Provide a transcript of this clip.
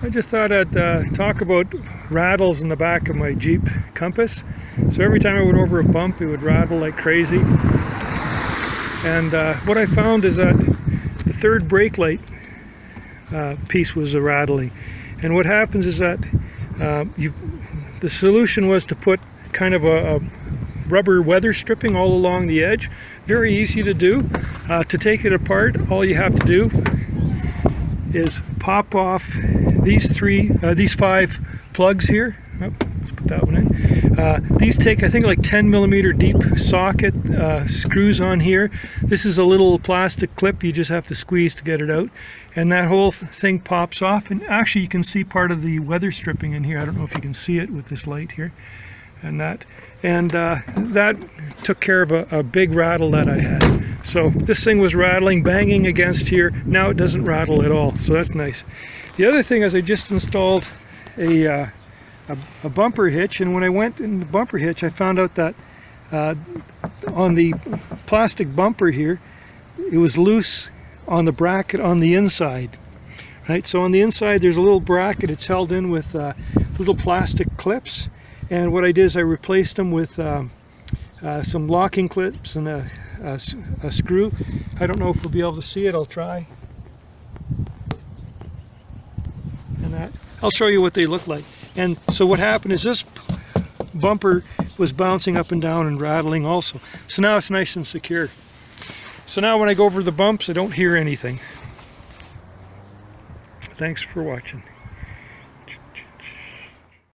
I just thought I'd talk about rattles in the back of my Jeep Compass. So every time I went over a bump, it would rattle like crazy. And what I found is that the third brake light piece was rattling. And what happens is that the solution was to put kind of a rubber weather stripping all along the edge. Very easy to do. To take it apart, all you have to do is pop off these 5 plugs here. Oh, let's put that one in. These take, I think, like 10mm deep socket screws on here. This is a little plastic clip you just have to squeeze to get it out, and that whole thing pops off. And actually you can see part of the weather stripping in here. I don't know if you can see it with this light here. And that took care of a big rattle that I had. So this thing was rattling, banging against here. Now it doesn't rattle at all, so that's nice. The other thing is I just installed a bumper hitch, and when I went in the bumper hitch, I found out that on the plastic bumper here, it was loose on the bracket on the inside. Right, so on the inside there's a little bracket. It's held in with little plastic clips. And what I did is I replaced them with some locking clips and a screw. I don't know if we'll be able to see it. I'll try. And that, I'll show you what they look like. And so what happened is this bumper was bouncing up and down and rattling also. So now it's nice and secure. So now when I go over the bumps, I don't hear anything. Thanks for watching.